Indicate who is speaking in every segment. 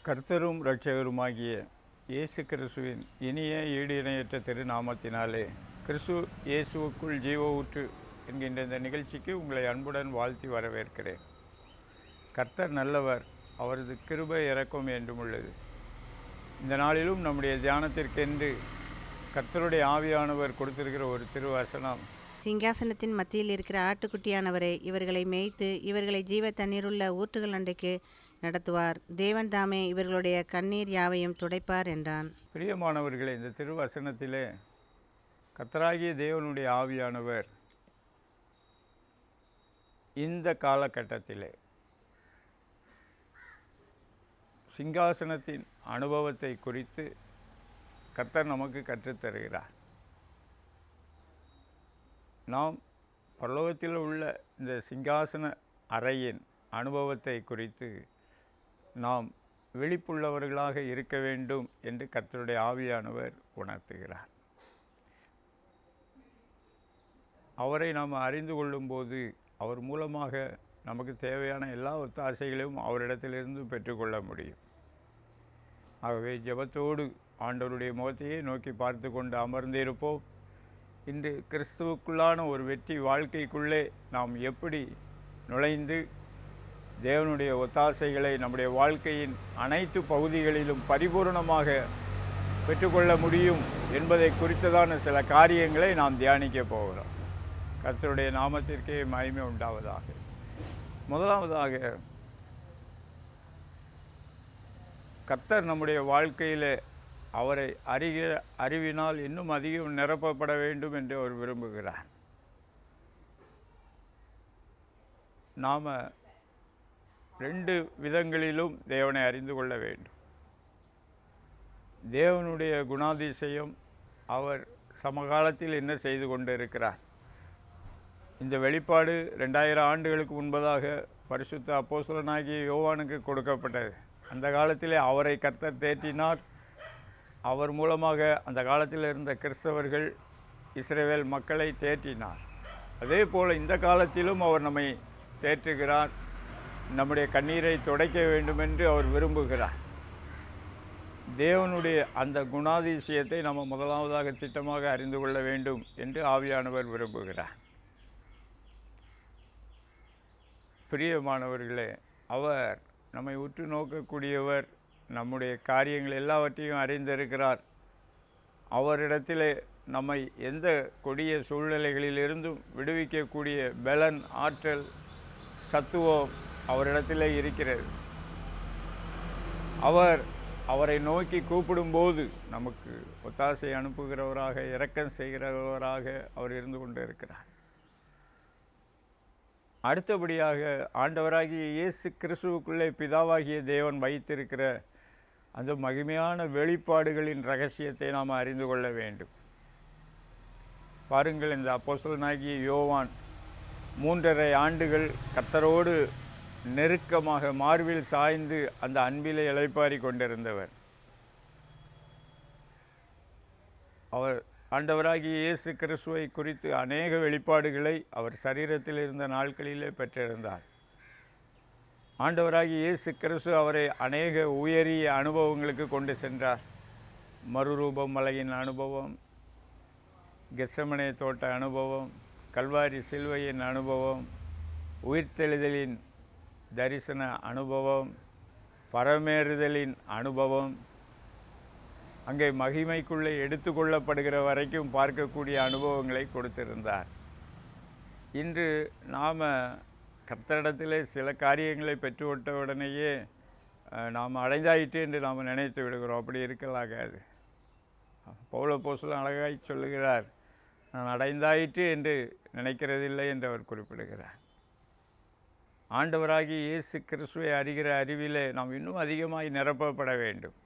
Speaker 1: கர்த்தரும் இரட்சகருமாகிய இயேசு கிறிஸ்துவின் இனிய ஈடு இணையற்ற திருநாமத்தினாலே கிறிஸ்து இயேசுவுக்குள் ஜீவ ஊற்று என்கின்ற இந்த நிகழ்ச்சிக்கு உங்களை அன்புடன் வாழ்த்தி வரவேற்கிறேன். கர்த்தர் நல்லவர், அவரது கிருபை இரக்கம் என்றும் உள்ளது. இந்த நாளிலும் நம்முடைய தியானத்திற்கென்று கர்த்தருடைய ஆவியானவர் கொடுத்திருக்கிற ஒரு திருவசனம்,
Speaker 2: சிங்காசனத்தின் மத்தியில் இருக்கிற ஆட்டுக்குட்டியானவரே, இவர்களை மேய்த்து இவர்களை ஜீவ தண்ணீருள்ள ஊற்றுகள் அண்டைக்கு நடத்துவார். தேவன் தாமே இவர்களுடைய கண்ணீர் யாவையும் துடைப்பார் என்றான்.
Speaker 1: பிரியமானவர்களே, இந்த திருவசனத்திலே கர்த்தராகிய தேவனுடைய ஆவியானவர் இந்த காலகட்டத்திலே சிங்காசனத்தின் அனுபவத்தை குறித்து கர்த்தர் நமக்கு கற்றுத்தருகிறார். நாம் பரலோகத்தில் உள்ள இந்த சிங்காசன அறையின் அனுபவத்தை குறித்து நாம் விழிப்புள்ளவர்களாக இருக்க வேண்டும் என்று கர்த்தருடைய ஆவியானவர் உணர்த்துகிறார். அவரை நாம் அறிந்து கொள்ளும்போது அவர் மூலமாக நமக்கு தேவையான எல்லா ஒத்தாசைகளையும் அவரிடத்திலிருந்து பெற்றுக்கொள்ள முடியும். ஆகவே ஜெபத்தோடு ஆண்டவருடைய முகத்தையே நோக்கி பார்த்து கொண்டு அமர்ந்திருப்போம். இன்று கிறிஸ்துவுக்குள்ளான ஒரு வெற்றி வாழ்க்கைக்குள்ளே நாம் எப்படி நுழைந்து தேவனுடைய ஒத்தாசைகளை நம்முடைய வாழ்க்கையின் அனைத்து பகுதிகளிலும் பரிபூர்ணமாக பெற்றுக்கொள்ள முடியும் என்பதை குறித்ததான சில காரியங்களை நாம் தியானிக்க போகிறோம். கர்த்தருடைய நாமத்திற்கே மகிமை உண்டாவதாக. முதலாவதாக, கர்த்தர் நம்முடைய வாழ்க்கையில் அவரை அறிவினால் இன்னும் அதிகம் நிரப்பப்பட வேண்டும் என்று அவர் விரும்புகிறார். நாம் ரெண்டு விதங்களிலும் தேவனை அறிந்து கொள்ள வேண்டும். தேவனுடைய குணாதிசயம், அவர் சமகாலத்தில் என்ன செய்து கொண்டு இருக்கிறார். இந்த வெளிப்பாடு 2000 ஆண்டுகளுக்கு முன்பதாக பரிசுத்த அப்போஸ்தலனாகிய யோவானுக்கு கொடுக்கப்பட்டது. அந்த காலத்திலே அவரை கர்த்தர் தேற்றினார். அவர் மூலமாக அந்த காலத்தில் இருந்த கிறிஸ்தவர்கள் இஸ்ரவேல் மக்களை தேற்றினார். அதே போல் இந்த காலத்திலும் அவர் நம்மை தேற்றுகிறார். நம்முடைய கண்ணீரை துடைக்க வேண்டும் என்று அவர் விரும்புகிறார். தேவனுடைய அந்த குணாதிசயத்தை நம்ம முதலாவதாக திட்டமாக அறிந்து கொள்ள வேண்டும் என்று ஆவியானவர் விரும்புகிறார். பிரியமானவர்களே, அவர் நம்மை உற்று நோக்கக்கூடியவர், நம்முடைய காரியங்கள் எல்லாவற்றையும் அறிந்திருக்கிறார். அவரிடத்திலே நம்மை எந்த கொடிய சூழ்நிலைகளிலிருந்தும் விடுவிக்கக்கூடிய பலன், ஆற்றல், சத்துவம் அவரிடத்திலே இருக்கிறது. அவரை நோக்கி கூப்பிடும்போது நமக்கு ஒத்தாசை அனுப்புகிறவராக, இரக்கம் செய்கிறவராக அவர் இருந்து கொண்டு இருக்கிறார். அடுத்தபடியாக, ஆண்டவராகிய இயேசு கிறிஸ்துவுக்குள்ளே பிதாவாகிய தேவன் வைத்திருக்கிற அந்த மகிமையான வெளிப்பாடுகளின் இரகசியத்தை நாம் அறிந்து கொள்ள வேண்டும். பாருங்கள், இந்த அப்போஸ்தலனாகிய யோவான் 3.5 ஆண்டுகள் கர்த்தரோடு நெருக்கமாக மார்பில் சாய்ந்து அந்த அன்பிலே இளைப்பாரி கொண்டிருந்தவர். அவர் ஆண்டவராகிய இயேசு கிறிஸ்துவை குறித்து அநேக வெளிப்பாடுகளை அவர் சரீரத்தில் இருந்த நாட்களிலே பெற்றிருந்தார். ஆண்டவராகிய இயேசு கிறிஸ்து அவரை அநேக உயரிய அனுபவங்களுக்கு கொண்டு சென்றார். மறுரூபம் மலையின் அனுபவம், கெத்செமனே தோட்ட அனுபவம், கல்வாரி சிலுவையின் அனுபவம், உயிர்த்தெழுதலின் தரிசன அனுபவம், பரமேறுதலின் அனுபவம், அங்கே மகிமைக்குள்ளே எடுத்து கொள்ளப்படுகிற வரைக்கும் பார்க்கக்கூடிய அனுபவங்களை கொடுத்திருந்தார். இன்று நாம் கர்த்தரிடத்திலே சில காரியங்களை பெற்றுவிட்ட உடனேயே நாம் அடைந்தாயிற்று என்று நாம் நினைத்து விடுகிறோம். அப்படி இருக்கலாகாது. பவுல் அப்போஸ்தலன் அழகாய் சொல்லுகிறார், நான் அடைந்தாயிற்று என்று நினைக்கிறதில்லை என்று அவர் குறிப்பிடுகிறார். ஆண்டவராகிய இயேசு கிறிஸ்துவை அறிகிற அறிவிலே நாம் இன்னும் அதிகமாய் நிரப்பப்பட வேண்டும்.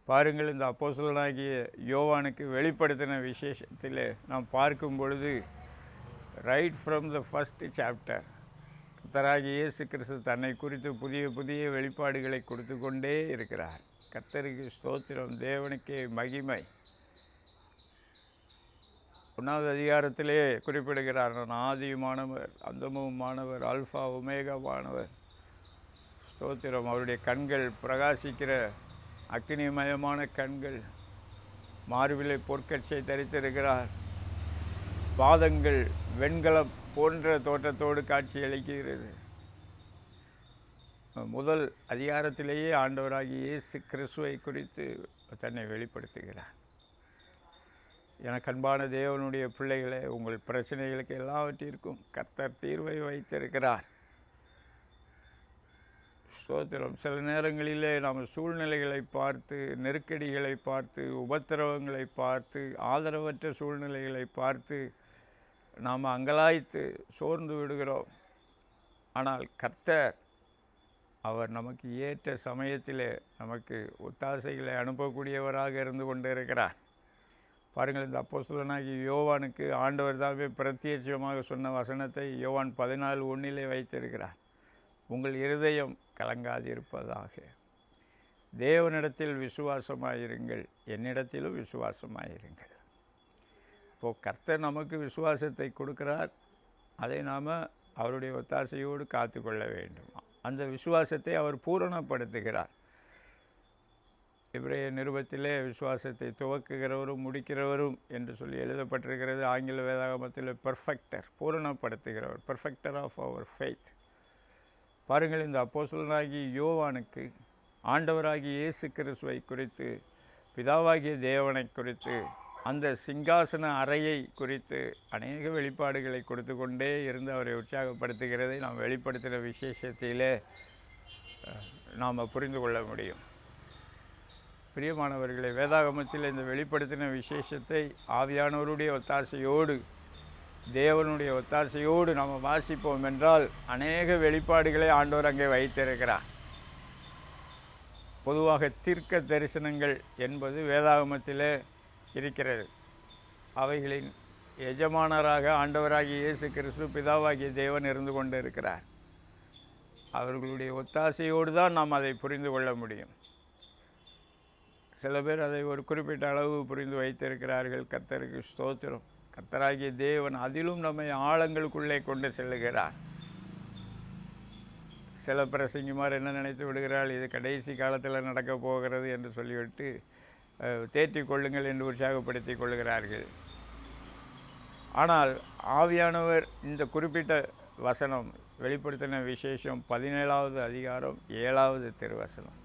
Speaker 1: பாருங்கள், இந்த அப்போஸ்தலனாகிய யோவானுக்கு வெளிப்படுத்தின விசேஷத்தில் நாம் பார்க்கும் பொழுது, right from the first chapter கர்த்தராகிய இயேசு கிறிஸ்து தன்னை குறித்து புதிய புதிய வெளிப்பாடுகளை கொடுத்து கொண்டே இருக்கிறார். கர்த்தருக்கு ஸ்தோத்திரம், தேவனுக்கே மகிமை. 1வது அதிகாரத்திலே குறிப்பிடுகிறார், நான் ஆதியுமானவர், அந்தமுமானவர், அல்ஃபா ஒமேகாவானவர், ஸ்தோத்திரம். அவருடைய கண்கள் பிரகாசிக்கிற அக்கினிமயமான கண்கள், மார்பிலை பொற்கச்சை தரித்திருக்கிறார். பாதங்கள் வெண்கலம் போன்ற தோற்றத்தோடு காட்சியளிக்கிறது. முதல் அதிகாரத்திலேயே ஆண்டவராகிய இயேசு கிறிஸ்துவை குறித்து தன்னை வெளிப்படுத்துகிறார். எனக்கு அன்பான தேவனுடைய பிள்ளைகளே, உங்கள் பிரச்சனைகளுக்கு எல்லாவற்றிற்கும் கர்த்தர் தீர்வை வைத்திருக்கிறார். ஸ்தோத்திரம். சில நேரங்களிலே நாம் சூழ்நிலைகளை பார்த்து, நெருக்கடிகளை பார்த்து, உபத்திரவங்களை பார்த்து, ஆதரவற்ற சூழ்நிலைகளை பார்த்து நாம் அங்கலாய்த்து சோர்ந்து விடுகிறோம். ஆனால் கர்த்தர் அவர் நமக்கு ஏற்ற சமயத்திலே நமக்கு ஒத்தாசைகளை அனுப்பக்கூடியவராக இருந்து கொண்டு இருக்கிறார். பாருங்கள், இந்த அப்போஸ்தலனாகிய யோவானுக்கு ஆண்டவர் தாமே பிரத்யட்சமாக சொன்ன வசனத்தை யோவான் 14:1 வைத்திருக்கிறார். உங்கள் இருதயம் கலங்காதிருப்பதாக, தேவனிடத்தில் விசுவாசமாயிருங்கள், என்னிடத்திலும் விசுவாசமாயிருங்கள். இப்போது கர்த்தர் நமக்கு விசுவாசத்தை கொடுக்கிறார். அதை நாம் அவருடைய ஒத்தாசையோடு காத்து கொள்ள வேண்டும். அந்த விசுவாசத்தை அவர் பூரணப்படுத்துகிறார். எபிரேய நிருபத்திலே விசுவாசத்தை துவக்குகிறவரும் முடிக்கிறவரும் என்று சொல்லி எழுதப்பட்டிருக்கிறது. ஆங்கில வேதாகமத்தில் பெர்ஃபெக்டர், பூரணப்படுத்துகிறவர், பெர்ஃபெக்டர் ஆஃப் அவர் ஃபெய்த். பாருங்கள், இந்த அப்போஸ்தலனாகிய யோவானுக்கு ஆண்டவராகிய இயேசு கிறிஸ்துவை குறித்து, பிதாவாகிய தேவனை குறித்து, அந்த சிங்காசன அறையை குறித்து அநேக வெளிப்பாடுகளை கொடுத்து கொண்டே இருந்து அவரை உற்சாகப்படுத்துகிறதை நாம் வெளிப்படுத்தின விசேஷத்திலே நாம் புரிந்து கொள்ள முடியும். பிரியமானவர்களை, வேதாகமத்தில் இந்த வெளிப்படுத்தின விசேஷத்தை ஆவியானவருடைய ஒத்தாசையோடு, தேவனுடைய ஒத்தாசையோடு நாம் வாசிப்போம் என்றால் அநேக வெளிப்பாடுகளை ஆண்டவர் அங்கே வைத்திருக்கிறார். பொதுவாக தீர்க்க தரிசனங்கள் என்பது வேதாகமத்திலே இருக்கிறது. அவைகளின் எஜமானராக ஆண்டவராகிய இயேசு கிறிஸ்து, பிதாவாகிய தேவன் இருந்து கொண்டு இருக்கிறார். அவர்களுடைய ஒத்தாசையோடு தான் நாம் அதை புரிந்து கொள்ள முடியும். சில பேர் அதை ஒரு குறிப்பிட்ட அளவு புரிந்து வைத்திருக்கிறார்கள். கர்த்தருக்கு ஸ்தோத்திரம். கர்த்தராகிய தேவன் அதிலும் நம்மை ஆழங்களுக்குள்ளே கொண்டு செல்லுகிறார். சில பிரசங்கிமார் என்ன நினைத்து விடுகிறாள், இது கடைசி காலத்தில் நடக்கப் போகிறது என்று சொல்லிவிட்டு தேற்றிக் கொள்ளுங்கள் என்று உற்சாகப்படுத்தி கொள்கிறார்கள். ஆனால் ஆவியானவர் இந்த குறிப்பிட்ட வசனம், வெளிப்படுத்தின விசேஷம் 17வது அதிகாரம் 7வது திருவசனம்,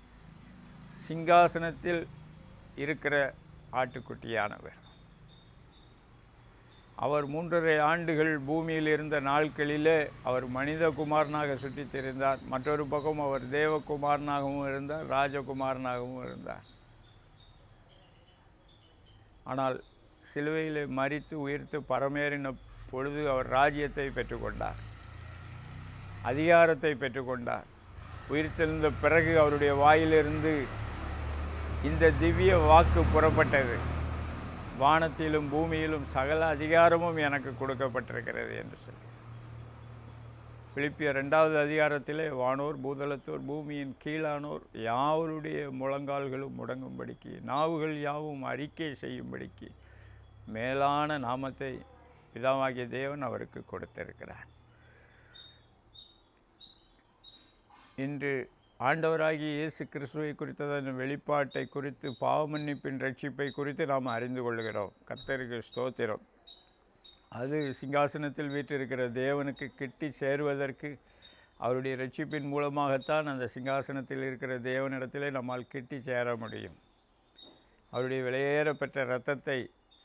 Speaker 1: சிங்காசனத்தில் இருக்கிற ஆட்டுக்குட்டியானவர், அவர் 3.5 ஆண்டுகள் பூமியில் இருந்த நாட்களிலே அவர் மனிதகுமாரனாக சுற்றித் திரிந்தார். மற்றொரு பக்கம் அவர் தேவகுமாரனாகவும் இருந்தார், ராஜகுமாரனாகவும் இருந்தார். ஆனால் சிலுவையிலே மரித்து உயிர்த்து பரமேறின பொழுது அவர் ராஜ்யத்தை பெற்றுக்கொண்டார், அதிகாரத்தை பெற்றுக்கொண்டார். உயிர்த்தெழுந்த பிறகு அவருடைய வாயிலிருந்து இந்த திவ்ய வாக்கு புறப்பட்டது, வானத்திலும் பூமியிலும் சகல அதிகாரமும் எனக்கு கொடுக்கப்பட்டிருக்கிறது என்று சொல்லி. பிலிப்பியர் 2வது அதிகாரத்திலே வானோர் பூதலத்தோர் பூமியின் கீழானோர் யாவருடைய முழங்கால்களும் முடங்கும்படிக்கு, நாவுகள் யாவும் அறிக்கை செய்யும்படிக்கு மேலான நாமத்தை பிதாவாகிய தேவன் அவருக்கு கொடுத்திருக்கிறார். இன்று ஆண்டவராகிய இயேசு கிறிஸ்துவை குறித்ததான வெளிப்பாட்டை குறித்து, பாவமன்னிப்பின் ரட்சிப்பை குறித்து நாம் அறிந்து கொள்கிறோம். கர்த்தருக்கு ஸ்தோத்திரம். அது சிங்காசனத்தில் வீற்றிருக்கிற தேவனுக்கு கிட்டி சேருவதற்கு அவருடைய ரட்சிப்பின் மூலமாகத்தான் அந்த சிங்காசனத்தில் இருக்கிற தேவனிடத்திலே நம்மால் கிட்டி சேர முடியும். அவருடைய விலையேற பெற்ற இரத்தத்தை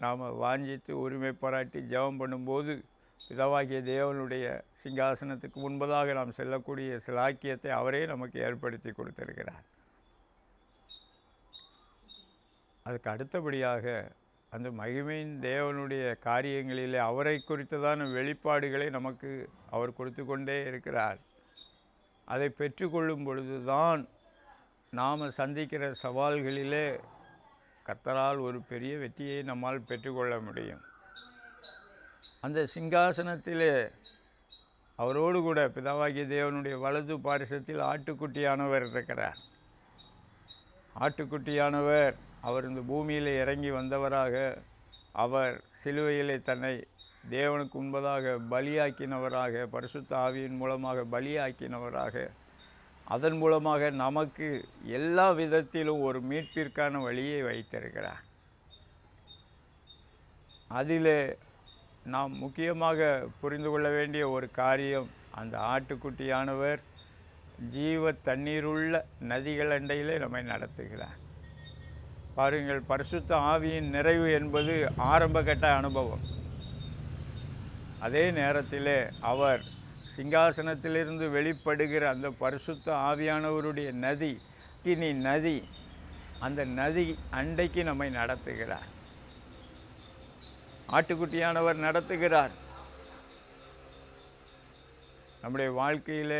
Speaker 1: நாம் வாஞ்சித்து உரிமை பாராட்டி ஜெபம் பண்ணும்போது பிதாவாகிய தேவனுடைய சிங்காசனத்துக்கு முன்பதாக நாம் செல்லக்கூடிய சிலாக்கியத்தை அவரே நமக்கு ஏற்படுத்தி கொடுத்திருக்கிறார். அதுக்கு அடுத்தபடியாக அந்த மகிமையின் தேவனுடைய காரியங்களிலே அவரை குறித்ததான வெளிப்பாடுகளை நமக்கு அவர் கொடுத்து கொண்டே இருக்கிறார். அதை பெற்றுக்கொள்ளும் பொழுதுதான் நாம் சந்திக்கிற சவால்களிலே கர்த்தரால் ஒரு பெரிய வெற்றியை நம்மால் பெற்றுக்கொள்ள முடியும். அந்த சிங்காசனத்திலே அவரோடு கூட பிதாவாகிய தேவனுடைய வலது பாரிசத்தில் ஆட்டுக்குட்டியானவர் இருக்கிறார். ஆட்டுக்குட்டியானவர் அவர் இந்த பூமியில் இறங்கி வந்தவராக, அவர் சிலுவையிலே தன்னை தேவனுக்கு முன்பதாக பலியாக்கினவராக, பரிசுத்த ஆவியின் மூலமாக பலியாக்கினவராக, அதன் மூலமாக நமக்கு எல்லா விதத்திலும் ஒரு மீட்பிற்கான வழியை வைத்திருக்கிறார். அதிலே நாம் முக்கியமாக புரிந்து கொள்ள வேண்டிய ஒரு காரியம், அந்த ஆட்டுக்குட்டியானவர் ஜீவ தண்ணீருள்ள நதிகள் அண்டையிலே நம்மை நடத்துகிறார். பாருங்கள், பரிசுத்த ஆவியின் நிறைவு என்பது ஆரம்ப கட்ட அனுபவம். அதே நேரத்திலே அவர் சிங்காசனத்திலிருந்து வெளிப்படுகிற அந்த பரிசுத்த ஆவியானவருடைய நதி, கினி நதி, அந்த நதி அண்டைக்கு நம்மை நடத்துகிறார். ஆட்டுக்குட்டியானவர் நடத்துகிறார். நம்முடைய வாழ்க்கையில்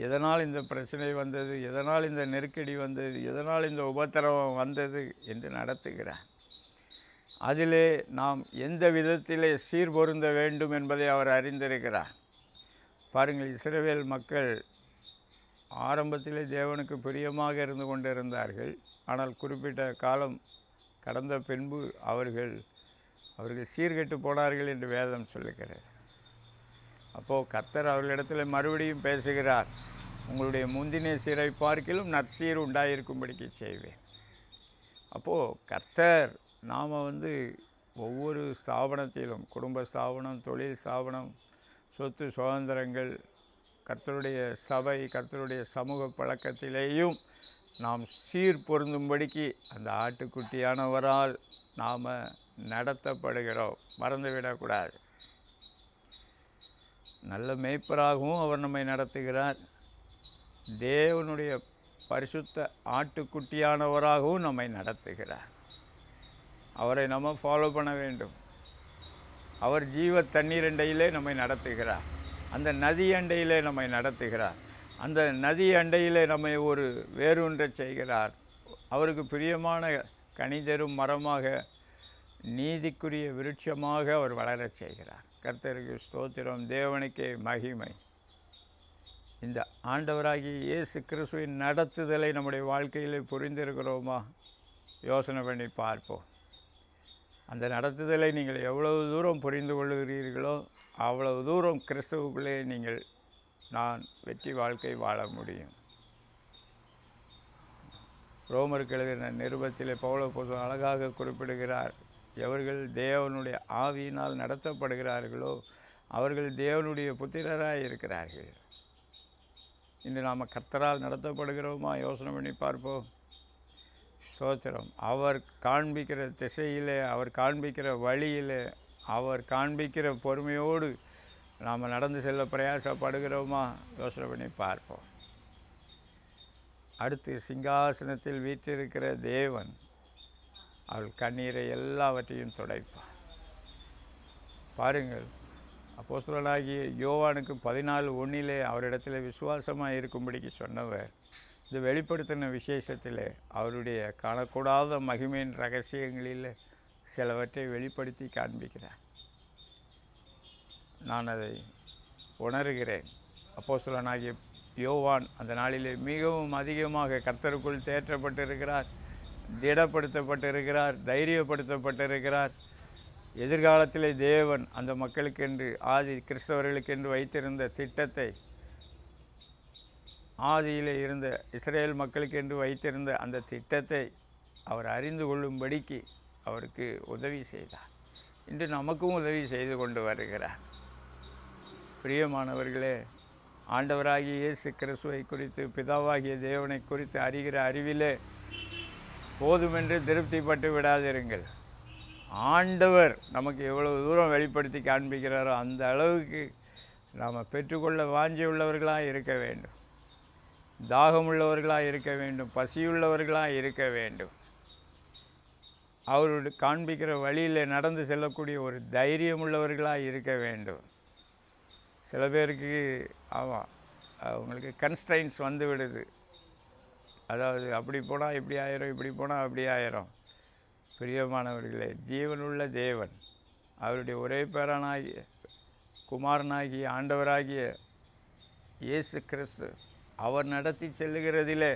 Speaker 1: எதனால் இந்த பிரச்சனை வந்தது, எதனால் இந்த நெருக்கடி வந்தது, எதனால் இந்த உபத்திரவம் வந்தது என்று நடத்துகிறார். அதிலே நாம் எந்த விதத்திலே சீர்பொருந்த வேண்டும் என்பதை அவர் அறிந்திருக்கிறார். பாருங்கள், இஸ்ரவேல் மக்கள் ஆரம்பத்திலே தேவனுக்கு பிரியமாக இருந்து கொண்டிருந்தார்கள். ஆனால் குறிப்பிட்ட காலம் கடந்த பின்பு அவர்கள் சீர்கெட்டு போனார்கள் என்று வேதம் சொல்லுகிறது. அப்போது கர்த்தர் அவர்களிடத்தில் மறுபடியும் பேசுகிறார், உங்களுடைய முந்தின சீரை பார்க்கிலும் நற்சீர் உண்டாயிருக்கும்படிக்கு செய்வேன். அப்போது கர்த்தர் நாம் ஒவ்வொரு ஸ்தாபனத்திலும், குடும்ப ஸ்தாபனம், தொழில் ஸ்தாபனம், சொத்து சுதந்திரங்கள், கர்த்தருடைய சபை, கர்த்தருடைய சமூக பழக்கத்திலேயும் நாம் சீர் பொருந்தும்படிக்கு அந்த ஆட்டுக்குட்டியானவரால் நாம் நடத்தப்படுகிறோம். மறந்துவிடக்கூடாது. நல்ல மேய்ப்பராகவும் அவர் நம்மை நடத்துகிறார். தேவனுடைய பரிசுத்த ஆட்டுக்குட்டியானவராகவும் நம்மை நடத்துகிறார். அவரை நம்ம ஃபாலோ பண்ண வேண்டும். அவர் ஜீவ தண்ணீர் அண்டையிலே நம்மை நடத்துகிறார். அந்த நதி அண்டையிலே நம்மை நடத்துகிறார். அந்த நதி அண்டையிலே நம்மை ஒரு வேரூன்றச் செய்கிறார். அவருக்கு பிரியமான கனிதரும் மரமாக, நீதிக்குரிய விருட்சமாக அவர் வளரச் செய்கிறார். கர்த்தருக்கு ஸ்தோத்திரம், தேவனுக்கே மகிமை. இந்த ஆண்டவராகிய இயேசு கிறிஸ்துவின் நடத்துதலை நம்முடைய வாழ்க்கையில் புரிந்திருக்கிறோமா? யோசனை பண்ணி பார்ப்போம். அந்த நடத்துதலை நீங்கள் எவ்வளவு தூரம் புரிந்து கொள்ளுகிறீர்களோ அவ்வளவு தூரம் கிறிஸ்துவுக்குள்ளே நான் வெற்றி வாழ்க்கை வாழ முடியும். ரோமருக்கு எழுதின நிருபத்திலே பவுல் அப்போஸ்தலன் அழகாக குறிப்பிடுகிறார், எவர்கள் தேவனுடைய ஆவியினால் நடத்தப்படுகிறார்களோ அவர்கள் தேவனுடைய புத்திரராய் இருக்கிறார்கள். இன்று நாம் கர்த்தரால் நடத்தப்படுகிறோமா? யோசனை பண்ணி பார்ப்போம். ஸ்தோத்திரம். அவர் காண்பிக்கிற திசையிலே, அவர் காண்பிக்கிற வழியிலே, அவர் காண்பிக்கிற பொறுமையோடு நாம் நடந்து செல்ல பிரயாசப்படுகிறோமா? யோசனை பண்ணி பார்ப்போம். அடுத்து, சிங்காசனத்தில் வீற்றிருக்கிற தேவன் அவள் கண்ணீரை எல்லாவற்றையும் துடைப்பார். பாருங்கள், அப்போஸ்தலனாகிய யோவானுக்கு 14:1 அவரிடத்தில் விசுவாசமாக இருக்கும்படிக்கு சொன்னவர் இந்த வெளிப்படுத்தின விசேஷத்தில் அவருடைய காணக்கூடாத மகிமையின் ரகசியங்களில் சிலவற்றை வெளிப்படுத்தி காண்பிக்கிறார். நான் அதை உணர்கிறேன். அப்போஸ்தலனாகிய யோவான் அந்த நாளிலே மிகவும் அதிகமாக கர்த்தருக்குள் தேற்றப்பட்டிருக்கிறார், திடப்படுத்தப்பட்டிருக்கிறார், தைரியப்படுத்தப்பட்டிருக்கிறார். எதிர்காலத்திலே தேவன் அந்த மக்களுக்கென்று, ஆதி கிறிஸ்தவர்களுக்கென்று வைத்திருந்த திட்டத்தை, ஆதியிலே இருந்த இஸ்ரேல் மக்களுக்கென்று வைத்திருந்த அந்த திட்டத்தை அவர் அறிந்து கொள்ளும்படிக்கு அவருக்கு உதவி செய்தார். இன்று நமக்கும் உதவி செய்து கொண்டு வருகிறார். பிரியமானவர்களே, ஆண்டவராகிய இயேசு கிறிஸ்துவை குறித்து, பிதாவாகிய தேவனை குறித்து அறிகிற அறிவிலே போதுமென்று திருப்திப்பட்டு விடாதிருங்கள். ஆண்டவர் நமக்கு எவ்வளவு தூரம் வெளிப்படுத்தி காண்பிக்கிறாரோ அந்த அளவுக்கு நாம் பெற்றுக்கொள்ள வாஞ்சியுள்ளவர்களாக இருக்க வேண்டும், தாகமுள்ளவர்களாக இருக்க வேண்டும், பசியுள்ளவர்களாக இருக்க வேண்டும். அவருடைய காண்பிக்கிற வழியில் நடந்து செல்லக்கூடிய ஒரு தைரியமுள்ளவர்களாக இருக்க வேண்டும். சில பேருக்கு அவங்களுக்கு கன்ஸ்ட்ரைன்ஸ் வந்து விடுது. அதாவது அப்படி போனால் இப்படி ஆயிரும், இப்படி போனால் அப்படி ஆயிரும். பிரியமானவர்களே, ஜீவனுள்ள தேவன், அவருடைய ஒரே பேரனாகிய குமாரனாகிய ஆண்டவராகிய இயேசு கிறிஸ்து அவர் நடத்தி செல்லுகிறதிலே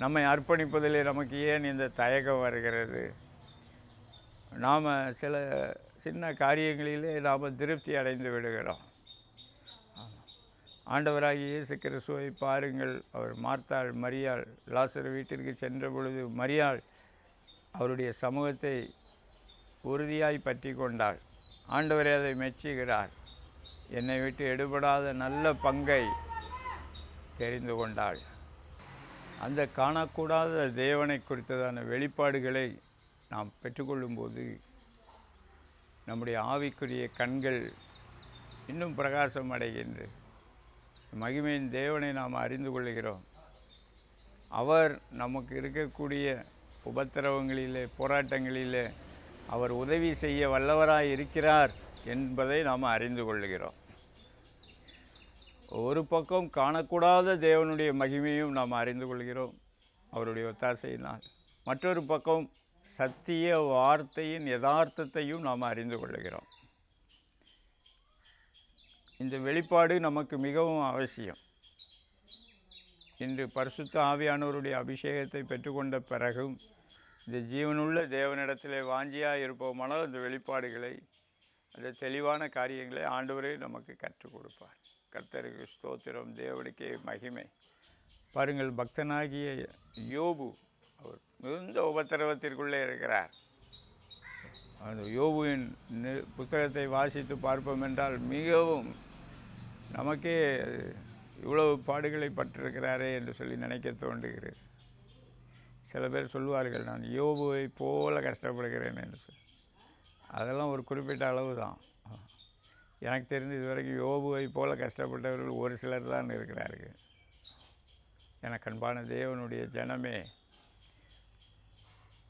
Speaker 1: நம்மை அர்ப்பணிப்பதிலே நமக்கு ஏன் இந்த தயக்கம் வருகிறது? நாம் சில சின்ன காரியங்களிலே நாம் திருப்தி அடைந்து விடுகிறோம். ஆண்டவராகிய இயேசு கிறிஸ்துவை பாருங்கள். அவர் மார்த்தாள், மரியாள் லாசரு வீட்டிற்கு சென்ற பொழுது மரியாள் அவருடைய சமூகத்தை உறுதியாய் பற்றி கொண்டாள். ஆண்டவரே அதை மெச்சுகிறார். என்னை விட்டு எடுபடாத நல்ல பங்கை தெரிந்து கொண்டாள். அந்த காணக்கூடாத தேவனை குறித்ததான வெளிப்பாடுகளை நாம் பெற்றுக்கொள்ளும்போது நம்முடைய ஆவிக்குரிய கண்கள் இன்னும் பிரகாசம் அடைகின்றது. மகிமையின் தேவனை நாம் அறிந்து கொள்கிறோம். அவர் நமக்கு இருக்கக்கூடிய உபத்திரவங்களிலே, போராட்டங்களிலே அவர் உதவி செய்ய வல்லவராய் இருக்கிறார் என்பதை நாம் அறிந்து கொள்கிறோம். ஒரு பக்கம் காணக்கூடாத தேவனுடைய மகிமையும் நாம் அறிந்து கொள்கிறோம் அவருடைய ஒத்தாசையினால். மற்றொரு பக்கம் சத்திய வார்த்தையின் யதார்த்தத்தையும் நாம் அறிந்து கொள்கிறோம். இந்த வெளிப்பாடு நமக்கு மிகவும் அவசியம். இன்று பரிசுத்த ஆவியானவருடைய அபிஷேகத்தை பெற்றுக்கொண்ட பிறகும் இந்த ஜீவனுள்ள தேவனிடத்திலே வாஞ்சியாக இருப்போமானால் இந்த வெளிப்பாடுகளை, அந்த தெளிவான காரியங்களை ஆண்டவரே நமக்கு கற்றுக் கொடுப்பார். கர்த்தருக்கு ஸ்தோத்திரம், தேவனுக்கே மகிமை. பாருங்கள், பக்தனாகிய யோபு அவர் மிகுந்த உபத்திரவத்திற்குள்ளே இருக்கிறார். அந்த யோபுவின் புத்தகத்தை வாசித்து பார்ப்போம் என்றால் மிகவும் நமக்கே இவ்வளவு பாடுகளை பட்டிருக்கிறாரே என்று சொல்லி நினைக்க தோன்றுகிறது. சில பேர் சொல்வார்கள், நான் யோபுவை போல கஷ்டப்படுகிறேன் என்று சொல்லி. அதெல்லாம் ஒரு குறிப்பிட்ட அளவு தான். எனக்கு தெரிந்து இதுவரைக்கும் யோபுவை போல கஷ்டப்பட்டவர்கள் ஒரு சிலர் தான் இருக்கிறார்கள். எனக்கு அன்பான தேவனுடைய ஜனமே,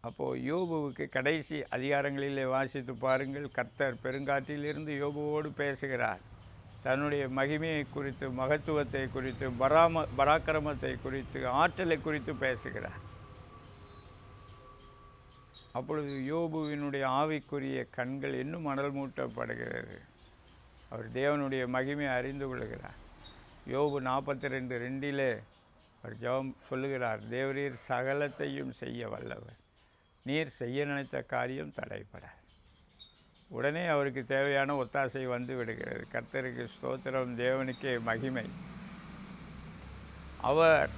Speaker 1: அப்போது யோபுவுக்கு கடைசி அதிகாரங்களிலே வாசித்து பாருங்கள். கர்த்தர் பெருங்காற்றிலிருந்து யோபுவோடு பேசுகிறார். தன்னுடைய மகிமையை குறித்து, மகத்துவத்தை குறித்து, பராக்கிரமத்தை குறித்து, ஆற்றலை குறித்து பேசுகிறார். அப்பொழுது யோபுவினுடைய ஆவிக்குரிய கண்கள் இன்னும் மணல் மூட்டப்படுகிறது. அவர் தேவனுடைய மகிமையை அறிந்து கொள்கிறார். யோபு 42:2 அவர் ஜெபம் சொல்லுகிறார், தேவரீர் சகலத்தையும் செய்ய வல்லவர், நீர் செய்ய நினைத்த காரியம் தடைப்படாது. உடனே அவருக்கு தேவையான ஒத்தாசை வந்து விடுகிறது. கர்த்தருக்கு ஸ்தோத்திரம், தேவனுக்கே மகிமை. அவர்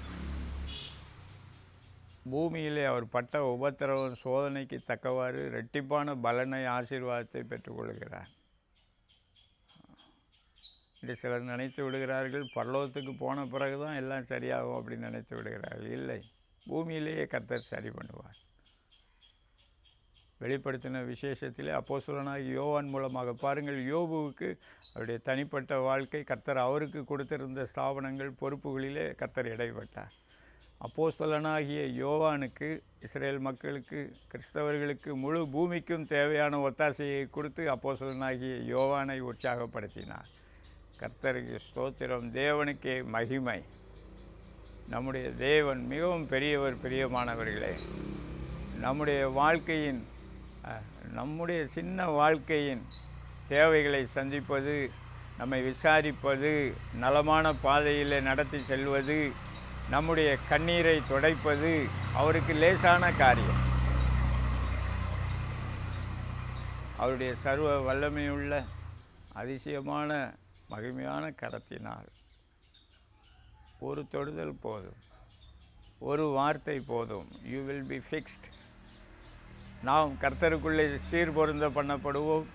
Speaker 1: பூமியிலே அவர் பட்ட உபத்திரவம் சோதனைக்கு தக்கவாறு இரட்டிப்பான பலனை, ஆசீர்வாதத்தை பெற்றுக்கொள்கிறார். இன்று சிலர் நினைத்து விடுகிறார்கள், பரலோகத்துக்கு போன பிறகு தான் எல்லாம் சரியாகும் அப்படின்னு நினைத்து விடுகிறார்கள். இல்லை, பூமியிலேயே கர்த்தர் சரி பண்ணுவார். வெளிப்படுத்தின விசேஷத்திலே அப்போஸ்தலனாகிய யோவான் மூலமாக பாருங்கள், யோபுவுக்கு அவருடைய தனிப்பட்ட வாழ்க்கை, கர்த்தர் அவருக்கு கொடுத்திருந்த ஸ்தாபனங்கள், பொறுப்புகளிலே கர்த்தர் இடைப்பட்டார். அப்போஸ்தலனாகிய யோவானுக்கு, இஸ்ரேல் மக்களுக்கு, கிறிஸ்தவர்களுக்கு, முழு பூமிக்கும் தேவையான ஒத்தாசையை கொடுத்து அப்போஸ்தலனாகிய யோவானை உற்சாகப்படுத்தினார். கர்த்தருக்கு ஸ்தோத்திரம், தேவனுக்கே மகிமை. நம்முடைய தேவன் மிகவும் பெரியவர். பிரியமானவர்களே, நம்முடைய சின்ன வாழ்க்கையின் தேவைகளை சந்திப்பது, நம்மை விசாரிப்பது, நலமான பாதையில் நடத்தி செல்வது, நம்முடைய கண்ணீரை துடைப்பது அவருக்கு லேசான காரியம். அவருடைய சர்வ வல்லமையுள்ள அதிசயமான மகிமையான கரத்தினால் ஒரு தொடுதல் போதும், ஒரு வார்த்தை போதும், யூ வில் பி ஃபிக்ஸ்ட். நாம் கர்த்தருக்குள்ளே சீர்பொருந்த பண்ணப்படுவோம்.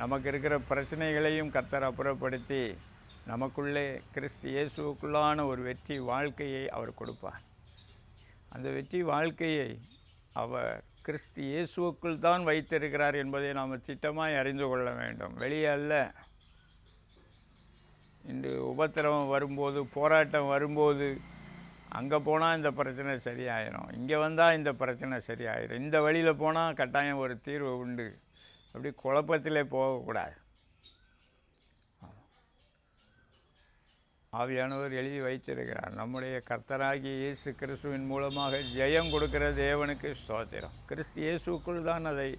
Speaker 1: நமக்கு இருக்கிற பிரச்சனைகளையும் கர்த்தர் அப்புறப்படுத்தி நமக்குள்ளே கிறிஸ்து இயேசுவுக்குள்ளான ஒரு வெற்றி வாழ்க்கையை அவர் கொடுப்பார். அந்த வெற்றி வாழ்க்கையை அவர் கிறிஸ்து இயேசுவுக்குள் தான் வைத்திருக்கிறார் என்பதை நாம் திட்டமாய் அறிந்து கொள்ள வேண்டும், வெளியே அல்ல. இன்று உபத்திரவம் வரும்போது, போராட்டம் வரும்போது, அங்கே போனால் இந்த பிரச்சனை சரியாயிடும், இங்கே வந்தால் இந்த பிரச்சனை சரியாயிடும், இந்த வழியில் போனால் கட்டாயம் ஒரு தீர்வு உண்டு, அப்படி குழப்பத்திலே போகக்கூடாது. ஆவியானவர் எழுதி வைத்திருக்கிறார், நம்முடைய கர்த்தராகிய இயேசு கிறிஸ்துவின் மூலமாக ஜெயம் கொடுக்கிற தேவனுக்கு ஸ்தோத்திரம். கிறிஸ்து இயேசுக்குள் தான் அதை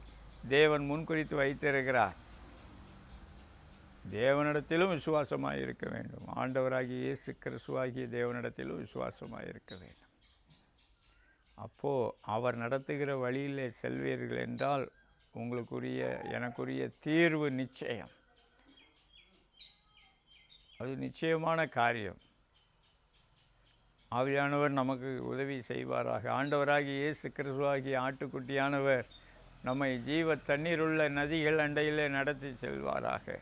Speaker 1: தேவன் முன்குறித்து வைத்திருக்கிறார். தேவனிடத்திலும் விசுவாசமாக இருக்க வேண்டும். ஆண்டவராகிய இயேசு கிறிஸ்துவாகிய தேவனிடத்திலும் விசுவாசமாக இருக்க வேண்டும். அப்போது அவர் நடத்துகிற வழியிலே செல்வீர்கள் என்றால் எனக்குரிய தீர்வு நிச்சயம். அது நிச்சயமான காரியம். ஆவியானவர் நமக்கு உதவி செய்வாராக. ஆண்டவராகிய இயேசு கிறிஸ்துவாகிய ஆட்டுக்குட்டியானவர் நம்மை ஜீவ தண்ணீருள்ள நதிகள் அண்டையிலே நடத்தி செல்வாராக.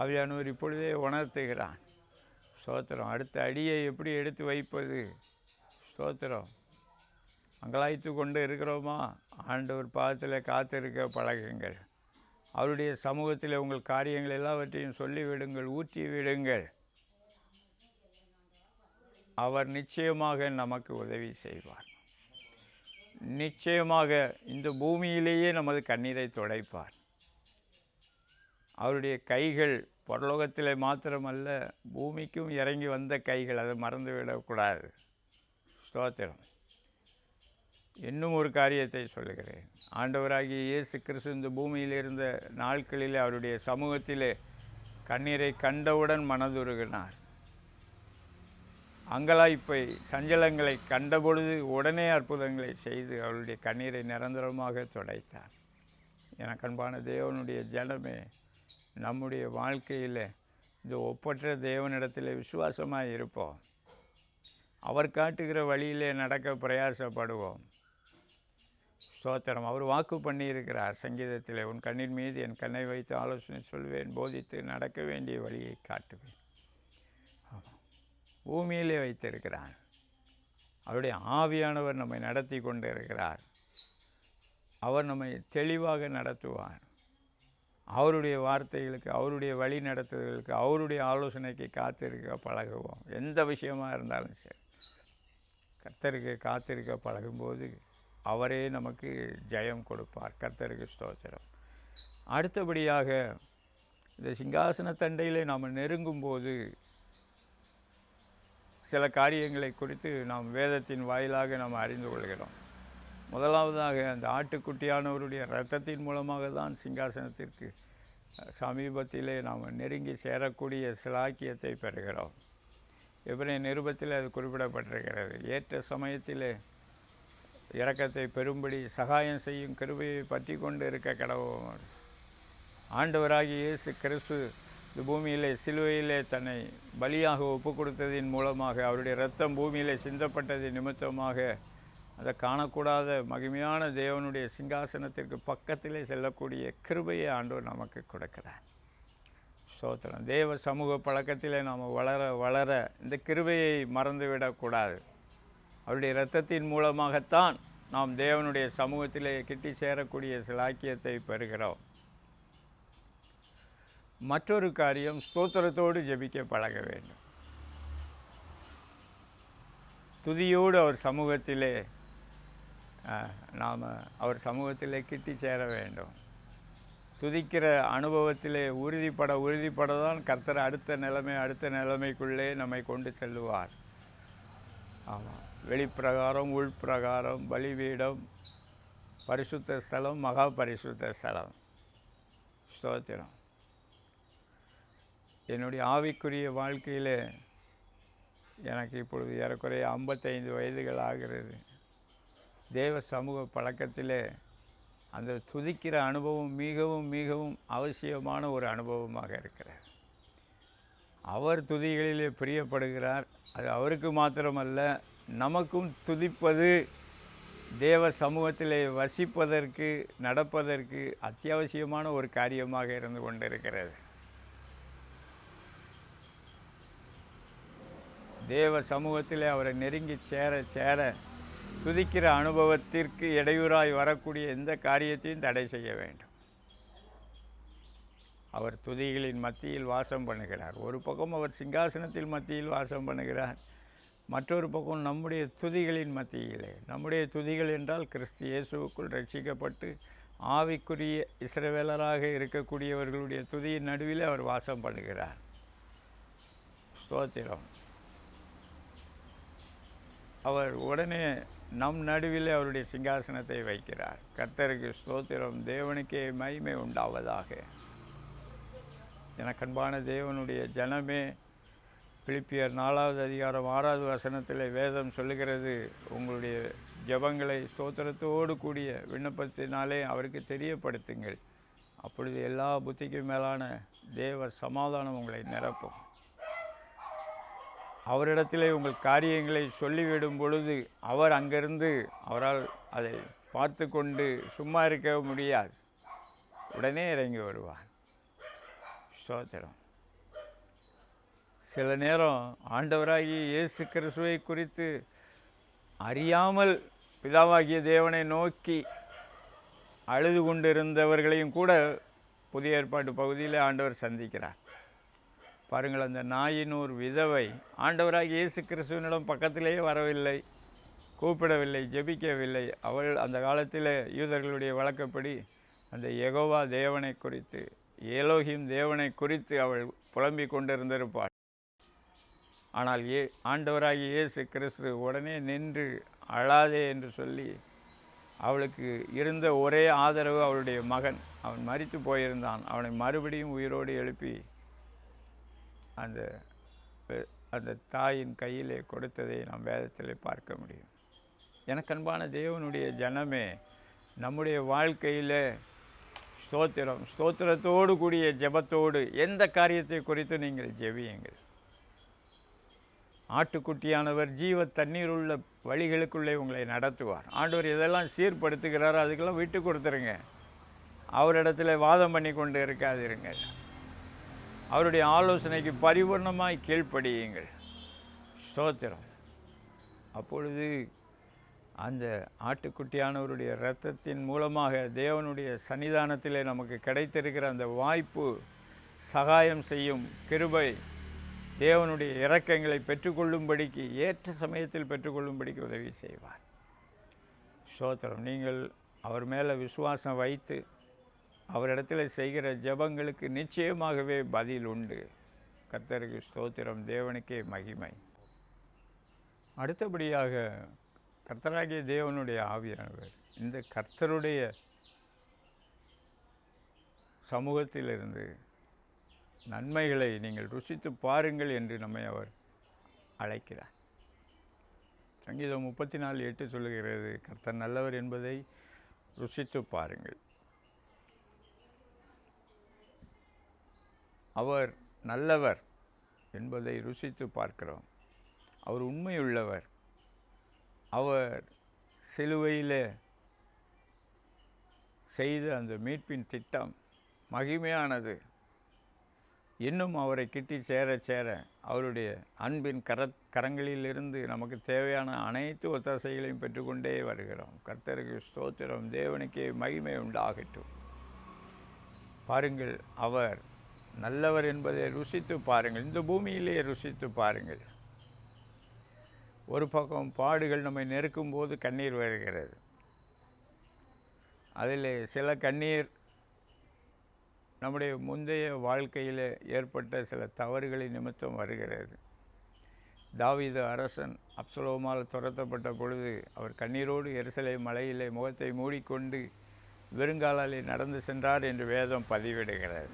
Speaker 1: ஆவியானவர் இப்பொழுதே உணர்த்துகிறான். ஸ்தோத்திரம். அடுத்த அடியை எப்படி எடுத்து வைப்பது? ஸ்தோத்திரம். அங்கலாய்த்து கொண்டு இருக்கிறோமா? ஆண்டவர் பாதத்தில் காத்திருக்க பழகுங்கள். அவருடைய சமூகத்தில் உங்கள் காரியங்கள் எல்லாவற்றையும் சொல்லிவிடுங்கள், ஊற்றி விடுங்கள். அவர் நிச்சயமாக நமக்கு உதவி செய்வார். நிச்சயமாக இந்த பூமியிலேயே நமது கண்ணீரை துடைப்பார். அவருடைய கைகள் பரலோகத்திலே மாத்திரமல்ல, பூமிக்கும் இறங்கி வந்த கைகள், அதை மறந்துவிடக்கூடாது. ஸ்தோத்திரம். இன்னும் ஒரு காரியத்தை சொல்லுகிறேன். ஆண்டவராகிய இயேசு கிறிஸ்து இந்த பூமியில் இருந்த நாட்களிலே அவருடைய சமூகத்திலே கண்ணீரை கண்டவுடன் மனதுருகினார். அங்கலாய்ப்பை, சஞ்சலங்களை கண்டபொழுது உடனே அற்புதங்களை செய்து அவருடைய கண்ணீரை நிரந்தரமாக துடைத்தார். எனக்கு அன்பான தேவனுடைய ஜனமே, நம்முடைய வாழ்க்கையில் இந்த ஒப்பற்ற தேவனிடத்தில் விசுவாசமாக இருப்போம். அவர் காட்டுகிற வழியிலே நடக்க பிரயாசப்படுவோம். ஸ்தோத்திரம். அவர் வாக்கு பண்ணியிருக்கிறார் சங்கீதத்தில், உன் கண்ணின் மீது என் கண்ணை வைத்து ஆலோசனை சொல்வேன், போதித்து நடக்க வேண்டிய வழியை காட்டுவேன். பூமியிலே வைத்திருக்கிறார். அவருடைய ஆவியானவர் நம்மை நடத்தி கொண்டு இருக்கிறார். அவர் நம்மை தெளிவாக நடத்துவார். அவருடைய வார்த்தைகளுக்கு, அவருடைய வழி நடத்துதலுக்கு, அவருடைய ஆலோசனைக்கு காத்திருக்க பழகுவோம். எந்த விஷயமாக இருந்தாலும் சரி, கர்த்தருக்கு காத்திருக்க பழகும்போது அவரே நமக்கு ஜெயம் கொடுப்பார். கர்த்தருக்கு ஸ்தோத்திரம். அடுத்தபடியாக இந்த சிங்காசன தண்டையிலே நாம் நெருங்கும்போது சில காரியங்களை குறித்து நாம் வேதத்தின் வாயிலாக நாம் அறிந்து கொள்கிறோம். முதலாவதாக, அந்த ஆட்டுக்குட்டியானவருடைய இரத்தத்தின் மூலமாக தான் சிங்காசனத்திற்கு சமீபத்திலே நாம் நெருங்கி சேரக்கூடிய சிலாக்கியத்தை பெறுகிறோம். எபிரேய நிருபத்தில் அது குறிப்பிடப்பட்டிருக்கிறது. ஏற்ற சமயத்திலே இரக்கத்தை பெறும்படி சகாயம் செய்யும் கிருபையை பற்றி கொண்டு இருக்க கடவோம். ஆண்டவராகிய இயேசு கிறிஸ்து இந்த பூமியிலே சிலுவையிலே தன்னை பலியாக ஒப்பு கொடுத்ததின் மூலமாக, அவருடைய இரத்தம் பூமியிலே சிந்தப்பட்டது நிமித்தமாக, அதை காணக்கூடாத மகிமையான தேவனுடைய சிங்காசனத்திற்கு பக்கத்திலே செல்லக்கூடிய கிருபையை ஆண்டவர் நமக்கு கொடுக்கிறார். ஸ்தோத்திரம். தேவ சமூக பழக்கத்திலே நாம் வளர வளர இந்த கிருபையை மறந்துவிடக்கூடாது. அவருடைய இரத்தத்தின் மூலமாகத்தான் நாம் தேவனுடைய சமூகத்திலே கிட்டி சேரக்கூடிய சிலாக்கியத்தை பெறுகிறோம். மற்றொரு காரியம், ஸ்தோத்திரத்தோடு ஜெபிக்க பழக வேண்டும். துதியோடு அவர் சமூகத்திலே நாம் அவர் சமூகத்திலே கிட்டி சேர வேண்டும். துதிக்கிற அனுபவத்திலே உறுதிப்பட தான் கர்த்தர் அடுத்த நிலைமைக்குள்ளே நம்மை கொண்டு செல்லுவார். ஆமாம். வெளிப்பிரகாரம், உள்பிரகாரம், பலிபீடம், பரிசுத்த ஸ்தலம், மகா பரிசுத்த ஸ்தலம். ஸ்தோத்திரம். என்னுடைய ஆவிக்குரிய வாழ்க்கையில் எனக்கு இப்பொழுது ஏறக்குறைய 55 வயதுகள் ஆகிறது. தேவ சமூக பழக்கத்திலே அந்த துதிக்கிற அனுபவம் மிகவும் மிகவும் அவசியமான ஒரு அனுபவமாக இருக்கிறது. அவர் துதிகளிலே பிரியப்படுகிறார். அது அவருக்கு மாத்திரமல்ல, நமக்கும் துதிப்பது தேவ சமூகத்திலே வசிப்பதற்கு, நடப்பதற்கு அத்தியாவசியமான ஒரு காரியமாக இருந்து கொண்டிருக்கிறது. தேவ சமூகத்திலே அவரை நெருங்கி சேர சேர துதிக்கிற அனுபவத்திற்கு இடையூறாய் வரக்கூடிய எந்த காரியத்தையும் தடை செய்ய வேண்டும். அவர் துதிகளின் மத்தியில் வாசம் பண்ணுகிறார். ஒரு பக்கம் அவர் சிங்காசனத்தில் மத்தியில் வாசம் பண்ணுகிறார், மற்றொரு பக்கம் நம்முடைய துதிகளின் மத்தியிலே. நம்முடைய துதிகள் என்றால் கிறிஸ்து இயேசுவுக்குள் ரட்சிக்கப்பட்டு ஆவிக்குரிய இஸ்ரவேலராக இருக்கக்கூடியவர்களுடைய துதியின் நடுவிலே அவர் வாசம் பண்ணுகிறார். ஸ்தோத்திரம். அவர் உடனே நம் நடுவில் அவருடைய சிங்காசனத்தை வைக்கிறார். கர்த்தருக்கு ஸ்தோத்திரம். தேவனுக்கே மகிமை உண்டாவதாக. எனக்கன்பான தேவனுடைய ஜனமே, பிலிப்பியர் 4வது அதிகாரம் 6வது வசனத்தில் வேதம் சொல்லுகிறது, உங்களுடைய ஜெபங்களை ஸ்தோத்திரத்தோடு கூடிய விண்ணப்பத்தினாலே அவருக்கு தெரியப்படுத்துங்கள். அப்பொழுது எல்லா புத்திக்கும் மேலான தேவ சமாதானம் உங்களை நிரப்பும். அவரிடத்திலே உங்கள் காரியங்களை சொல்லிவிடும் பொழுது அவர் அங்கிருந்து அவரால் அதை பார்த்து கொண்டு சும்மா இருக்க முடியாது, உடனே இறங்கி வருவார். ஸ்தோத்திரம். சில நேரம் ஆண்டவராகிய இயேசு கிறிஸ்துவை குறித்து அறியாமல் பிதாவாகிய தேவனை நோக்கி அழுது கொண்டிருந்தவர்களையும் கூட புதிய ஏற்பாட்டு பகுதியில் ஆண்டவர் சந்திக்கிறார். பாருங்கள், அந்த நாயினூர் விதவை ஆண்டவராகிய இயேசு கிறிஸ்துவனிடம் பக்கத்திலேயே வரவில்லை, கூப்பிடவில்லை, ஜெபிக்கவில்லை. அவள் அந்த காலத்தில் யூதர்களுடைய வழக்கப்படி அந்த யெகோவா தேவனை குறித்து, எலோஹிம் தேவனை குறித்து அவள் புலம்பிக் கொண்டிருந்திருப்பாள். ஆனால் ஆண்டவராகிய இயேசு கிறிஸ்து உடனே நின்று அழாதே என்று சொல்லி, அவளுக்கு இருந்த ஒரே ஆதரவு அவளுடைய மகன், அவன் மரித்து போயிருந்தான், அவனை மறுபடியும் உயிரோடு எழுப்பி அந்த தாயின் கையிலே கொடுத்ததை நாம் வேதத்திலே பார்க்க முடியும். எனக்கு அன்பான தேவனுடைய ஜனமே, நம்முடைய வாழ்க்கையில் ஸ்தோத்திரத்தோடு கூடிய ஜெபத்தோடு எந்த காரியத்தை குறித்து நீங்கள் ஜெபியுங்கள். ஆட்டுக்குட்டியானவர் ஜீவ தண்ணீர் உள்ள வழிகளுக்குள்ளே உங்களை நடத்துவார். ஆண்டவர் இதெல்லாம் சீர்படுத்துகிறாரோ அதுக்கெல்லாம் விட்டு கொடுத்துருங்க. அவரிடத்துல வாதம் பண்ணி கொண்டு இருக்காதிருங்க. அவருடைய ஆலோசனைக்கு பரிபூர்ணமாய் கீழ்ப்படியுங்கள். ஸ்தோத்திரம். அப்பொழுது அந்த ஆட்டுக்குட்டியானவருடைய இரத்தத்தின் மூலமாக தேவனுடைய சன்னிதானத்திலே நமக்கு கிடைத்திருக்கிற அந்த வாய்ப்பு, சகாயம் செய்யும் கிருபை, தேவனுடைய இரக்கங்களை பெற்றுக்கொள்ளும்படிக்கு ஏற்ற சமயத்தில் பெற்றுக்கொள்ளும்படிக்கு உதவி செய்வார். ஸ்தோத்திரம். நீங்கள் அவர் மேலே விசுவாசம் வைத்து அவரிடத்தில் செய்கிற ஜெபங்களுக்கு நிச்சயமாகவே பதில் உண்டு. கர்த்தருக்கு ஸ்தோத்திரம், தேவனுக்கே மகிமை. அடுத்தபடியாக கர்த்தராகிய தேவனுடைய ஆவியானவர் இந்த கர்த்தருடைய சமூகத்திலிருந்து நன்மைகளை நீங்கள் ருசித்து பாருங்கள் என்று நம்மை அவர் அழைக்கிறார். சங்கீதம் 34:8 சொல்லுகிறது, கர்த்தர் நல்லவர் என்பதை ருசித்து பாருங்கள். அவர் நல்லவர் என்பதை ருசித்து பார்க்கிறோம். அவர் உண்மையுள்ளவர். அவர் சிலுவையில் செய்த அந்த மீட்பின் திட்டம் மகிமையானது. இன்னும் அவரை கிட்டி சேர சேர அவருடைய அன்பின் கரங்களிலிருந்து நமக்கு தேவையான அனைத்து ஒத்தாசைகளையும் பெற்றுக்கொண்டே வருகிறோம். கர்த்தருக்கு ஸ்தோத்திரம், தேவனுக்கே மகிமை உண்டாகட்டும். பாருங்கள், அவர் நல்லவர் என்பதை ருசித்து பாருங்கள். இந்த பூமியிலே ருசித்து பாருங்கள். ஒரு பக்கம் பாடுகள் நம்மை நெருக்கும் போது கண்ணீர் வருகிறது. அதில் சில கண்ணீர் நம்முடைய முந்தைய வாழ்க்கையில் ஏற்பட்ட சில தவறுகளின் நிமித்தம் வருகிறது. தாவீது அரசன் அப்சலோமால் துரத்தப்பட்ட பொழுது அவர் கண்ணீரோடு எருசலேம் மலையிலே முகத்தை மூடிக்கொண்டு வெறுங்காலாலே நடந்து சென்றார் என்று வேதம் பதிவிடுகிறது.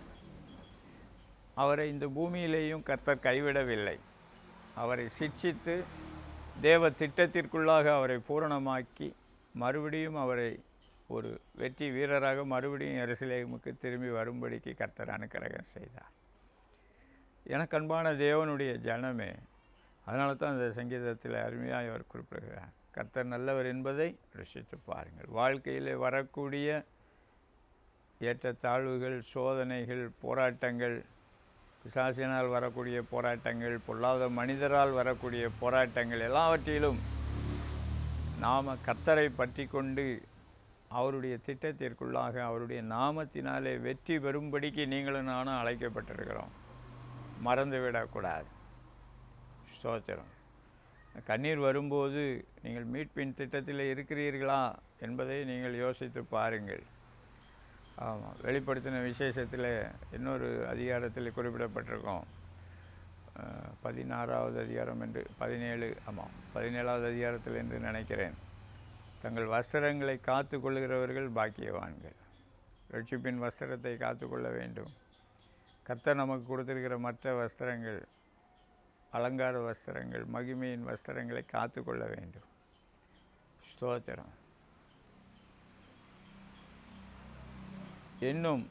Speaker 1: அவரை இந்த பூமியிலேயும் கர்த்தர் கைவிடவில்லை. அவரை சிட்சித்து தேவ திட்டத்திற்குள்ளாக அவரை பூரணமாக்கி மறுபடியும் அவரை ஒரு வெற்றி வீரராக மறுபடியும் எருசலேமுக்கு திரும்பி வரும்படிக்கு கர்த்தர் அனுக்கிரகம் செய்தார். எனக்கு அன்பான தேவனுடைய ஜனமே, அதனால தான் அந்த சங்கீதத்தில் அருமையாக அவர் குறிப்பிடுகிறார், கர்த்தர் நல்லவர் என்பதை ருசித்து பாருங்கள். வாழ்க்கையில் வரக்கூடிய ஏற்றத்தாழ்வுகள், சோதனைகள், போராட்டங்கள், பிசாசினால் வரக்கூடிய போராட்டங்கள், பொல்லாத மனிதரால் வரக்கூடிய போராட்டங்கள் எல்லாவற்றிலும் நாம் கர்த்தரை பற்றி கொண்டு அவருடைய திட்டத்திற்குள்ளாக அவருடைய நாமத்தினாலே வெற்றி பெறும்படிக்கு நீங்களும் நானும் அழைக்கப்பட்டிருக்கிறோம். மறந்துவிடக்கூடாது. ஸ்தோத்திரம். கண்ணீர் வரும்போது நீங்கள் மீட்பின் திட்டத்தில் இருக்கிறீர்களா என்பதை நீங்கள் யோசித்து பாருங்கள். ஆமாம், வெளிப்படுத்தின விசேஷத்தில் இன்னொரு அதிகாரத்தில் குறிப்பிடப்பட்டிருக்கோம். 16வது அதிகாரம் என்று 17வது அதிகாரத்தில் என்று நினைக்கிறேன். தங்கள் வஸ்திரங்களை காத்து கொள்ளுகிறவர்கள் பாக்கியவான்கள். ரட்சிப்பின் வஸ்திரத்தை காத்து கொள்ள வேண்டும். கர்த்தர் நமக்கு கொடுத்திருக்கிற மற்ற வஸ்திரங்கள், அலங்கார வஸ்திரங்கள், மகிமையின் வஸ்திரங்களை காத்து கொள்ள வேண்டும். ஸ்தோத்திரம். இன்னும்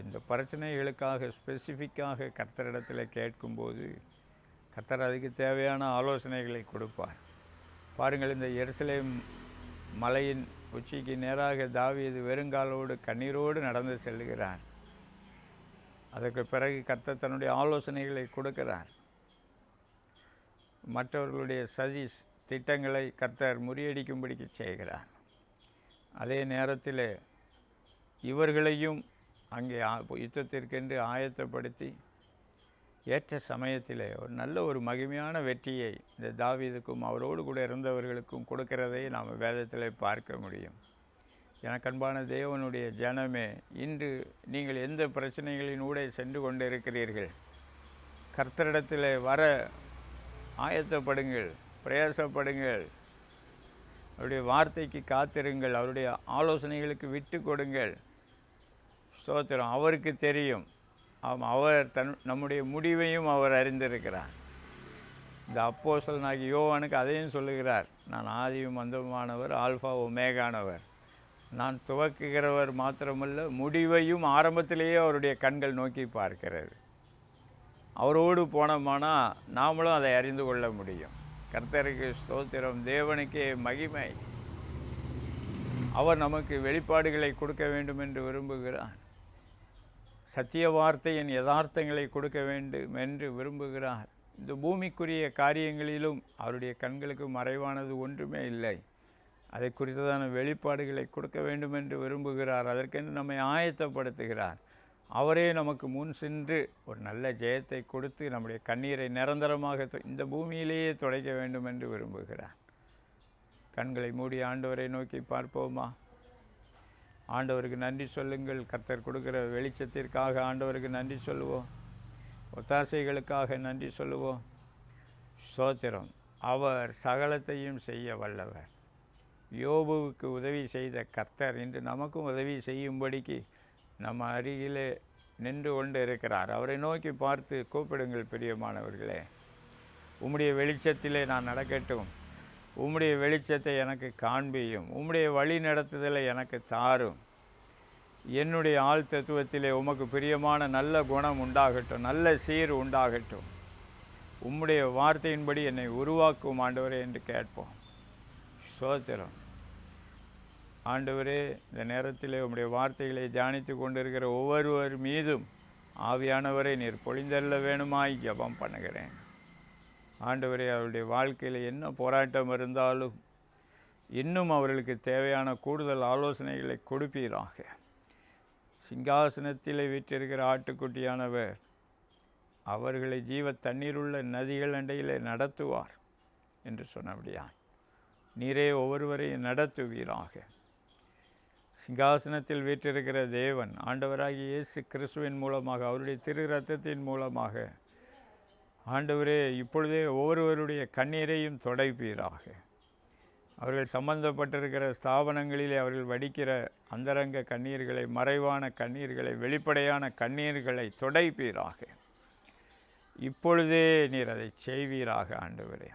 Speaker 1: இந்த பிரச்சனைகளுக்காக ஸ்பெசிஃபிக்காக கர்த்தரிடத்தில் கேட்கும்போது கர்த்தர் அதுக்கு தேவையான ஆலோசனைகளை கொடுப்பார். பாருங்கள், இந்த எருசலேம் மலையின் உச்சிக்கு நேராக தாவீது வெறுங்காலோடு கண்ணீரோடு நடந்து செல்கிறார். அதற்கு பிறகு கர்த்தர் தன்னுடைய ஆலோசனைகளை கொடுக்கிறார். மற்றவர்களுடைய சதி திட்டங்களை கர்த்தர் முறியடிக்கும்படிக்கு செய்கிறார். அதே நேரத்தில் இவர்களையும் அங்கே யுத்தத்திற்கென்று ஆயத்தப்படுத்தி ஏற்ற சமயத்தில் ஒரு மகிமையான வெற்றியை இந்த தாவீதுக்கும் அவரோடு கூட இருந்தவர்களுக்கும் கொடுக்கிறதை நாம் வேதத்தில் பார்க்க முடியும். எனக்கு அன்பான தேவனுடைய ஜனமே, இன்று நீங்கள் எந்த பிரச்சனைகளினூடே சென்று கொண்டு இருக்கிறீர்கள், கர்த்தரிடத்தில் வர ஆயத்தப்படுங்கள், பிரயாசப்படுங்கள், அவருடைய வார்த்தைக்கு காத்திருங்கள், அவருடைய ஆலோசனைகளுக்கு விட்டு கொடுங்கள். ஸ்தோத்திரம். அவருக்கு தெரியும். அவர் நம்முடைய முடிவையும் அவர் அறிந்திருக்கிறார். இந்த அப்போஸ்தலனாகிய யோவானுக்கு அதையும் சொல்லுகிறார், நான் ஆதியும் அந்தமானவர், ஆல்ஃபா ஒமேகானவர். நான் துவக்குகிறவர் மாத்திரமல்ல, முடிவையும் ஆரம்பத்திலேயே அவருடைய கண்கள் நோக்கி பார்க்கிறது. அவரோடு போனோமானா நாமளும் அதை அறிந்து கொள்ள முடியும். கர்த்தருக்கு ஸ்தோத்திரம், தேவனுக்கே மகிமை. அவர் நமக்கு வெளிப்பாடுகளை கொடுக்க வேண்டும் என்று விரும்புகிறார். சத்திய வார்த்தையின் யதார்த்தங்களை கொடுக்க வேண்டும் என்று விரும்புகிறார். இந்த பூமிக்குரிய காரியங்களிலும் அவருடைய கண்களுக்கு மறைவானது ஒன்றுமே இல்லை. அதை குறித்ததான வெளிப்பாடுகளை கொடுக்க வேண்டும் என்று விரும்புகிறார். அதற்கென்று நம்மை ஆயத்தப்படுத்துகிறார். அவரே நமக்கு முன் சென்று ஒரு நல்ல ஜெயத்தை கொடுத்து நம்முடைய கண்ணீரை நிரந்தரமாக இந்த பூமியிலேயே துடைக்க வேண்டும் என்று விரும்புகிறார். கண்களை மூடி ஆண்டவரை நோக்கி பார்ப்போமா? ஆண்டவருக்கு நன்றி சொல்லுங்கள். கர்த்தர் கொடுக்கிற வெளிச்சத்திற்காக ஆண்டவருக்கு நன்றி சொல்லுவோம். ஒத்தாசைகளுக்காக நன்றி சொல்லுவோம். ஸ்தோத்திரம். அவர் சகலத்தையும் செய்ய வல்லவர். யோபுவுக்கு உதவி செய்த கர்த்தர் இன்று நமக்கும் உதவி செய்யும்படிக்கு நம்ம அருகிலே நின்று கொண்டு இருக்கிறார். அவரை நோக்கி பார்த்து கூப்பிடுங்கள். பிரியமானவர்களே, உம்முடைய வெளிச்சத்திலே நான் நடக்கட்டும், உம்முடைய வெளிச்சத்தை எனக்கு காண்பியும், உம்முடைய வழி நடத்துதலை எனக்கு தாரும், என்னுடைய ஆள் தத்துவத்திலே உமக்கு பிரியமான நல்ல குணம் உண்டாகட்டும், நல்ல சீர் உண்டாகட்டும், உம்முடைய வார்த்தையின்படி என்னை உருவாக்கும் ஆண்டவரே என்று கேட்போம். ஸ்தோத்திரம். ஆண்டவரே, இந்த நேரத்தில் உம்முடைய வார்த்தைகளை தியானித்து கொண்டிருக்கிற ஒவ்வொருவர் மீதும் ஆவியானவரை நீர் பொழிந்தள்ள வேணுமாய் ஜெபம் பண்ணுகிறேன். ஆண்டவரே, அவருடைய வாழ்க்கையில் என்ன போராட்டம் இருந்தாலும் இன்னும் அவர்களுக்கு தேவையான கூடுதல் ஆலோசனைகளை கொடுப்பீராக. சிங்காசனத்தில் வீற்றிருக்கிற ஆட்டுக்குட்டியானவர் அவர்களை ஜீவ தண்ணீருள்ள நதிகள் அண்டையிலே நடத்துவார் என்று சொன்னபடியா நீரே ஒவ்வொருவரையும் நடத்துவீராக. சிங்காசனத்தில் வீற்றிருக்கிற தேவன் ஆண்டவராகிய இயேசு கிறிஸ்துவின் மூலமாக, அவருடைய திரு இரத்தத்தின் மூலமாக ஆண்டவரே இப்பொழுதே ஒவ்வொருவருடைய கண்ணீரையும் துடைப்பீராக. அவர்கள் சம்பந்தப்பட்டிருக்கிற ஸ்தாபனங்களிலே அவர்கள் வடிக்கிற அந்தரங்க கண்ணீர்களை, மறைவான கண்ணீர்களை, வெளிப்படையான கண்ணீர்களை துடைப்பீராக. இப்பொழுதே நீர் அதை செய்வீராக. ஆண்டவரே,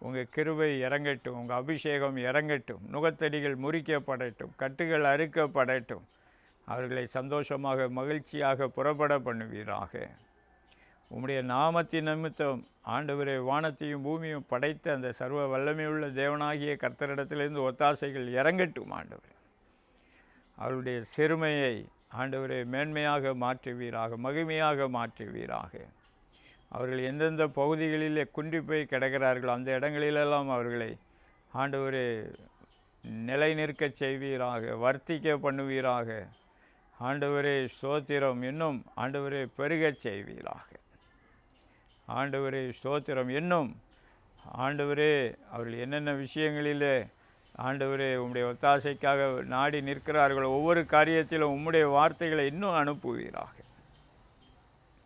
Speaker 1: உங்கள் கிருபை இறங்கட்டும், உங்கள் அபிஷேகம் இறங்கட்டும், நுகத்தடிகள் முறிக்கப்படட்டும், கட்டுகள் அறுக்கப்படட்டும், அவர்களை சந்தோஷமாக மகிழ்ச்சியாக புறப்பட பண்ணுவீராக. உம்முடைய நாமத்தின் நிமித்தம் ஆண்டவரே வானத்தையும் பூமியும் படைத்த அந்த சர்வ வல்லமையுள்ள தேவனாகிய கர்த்தரிடத்திலிருந்து ஒத்தாசைகள் இறங்கட்டும். ஆண்டவரே, அவருடைய சிறுமையை ஆண்டவரே மேன்மையாக மாற்றுவீராக, மகிமையாக மாற்றுவீராக. அவர்கள் எந்தெந்த பகுதிகளிலே குன்றி போய் கிடக்கிறார்களோ அந்த இடங்களிலெல்லாம் அவர்களை ஆண்டவரே நிலை நிற்க செய்வீராக, வர்த்திக்க பண்ணுவீராக. ஆண்டவரே ஸ்தோத்திரம். இன்னும் ஆண்டவரே பெருகச் செய்வீராக. ஆண்டவரே ஸ்தோத்திரம். இன்னும் ஆண்டவரே அவர்கள் என்னென்ன விஷயங்களிலே ஆண்டவரே உம்முடைய ஒத்தாசைக்காக நாடி நிற்கிறார்களோ ஒவ்வொரு காரியத்திலும் உம்முடைய வார்த்தைகளை இன்னும் அனுப்புவீராக.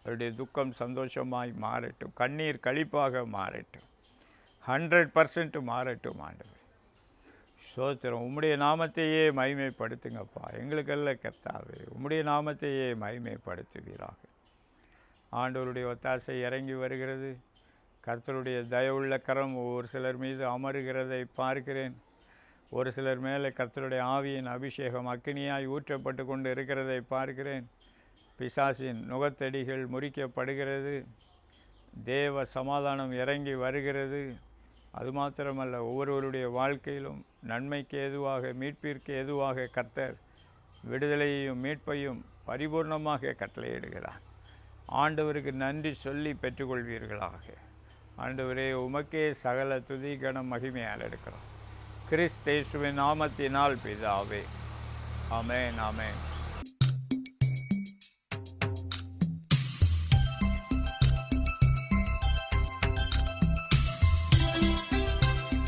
Speaker 1: அவருடைய துக்கம் சந்தோஷமாய் மாறட்டும், கண்ணீர் களிப்பாக மாறட்டும், 100% மாறட்டும். ஆண்டவர் ஸ்தோத்திரம். உம்முடைய நாமத்தையே மகிமைப்படுத்துங்கப்பா. எங்களுக்கல்ல கர்த்தாவே, உம்முடைய நாமத்தையே மகிமைப்படுத்துவீராக. ஆண்டவருடைய ஒத்தாசை இறங்கி வருகிறது. கர்த்தருடைய தயவுள்ள கரம் ஒரு சிலர் மீது அமருகிறதை பார்க்கிறேன். ஒரு சிலர் மேலே கர்த்தருடைய ஆவியின் அபிஷேகம் அக்கினியாய் ஊற்றப்பட்டு கொண்டு இருக்கிறதை பார்க்கிறேன். பிசாசின் நுகத்தடிகள் முறிக்கப்படுகிறது. தேவ சமாதானம் இறங்கி வருகிறது. அது மாத்திரமல்ல, ஒவ்வொருவருடைய வாழ்க்கையிலும் நன்மைக்கு ஏதுவாக, மீட்பிற்கு ஏதுவாக கர்த்தர் விடுதலையையும் மீட்பையும் பரிபூர்ணமாக கட்டளையிடுகிறார். ஆண்டவருக்கு நன்றி சொல்லி பெற்றுக்கொள்வீர்களாக. ஆண்டவரே, உமக்கே சகல துதி கனம் மகிமையால் எடுக்கிறோம். கிறிஸ்தேசுவின் நாமத்தினால் பிதாவே. ஆமென், ஆமென்.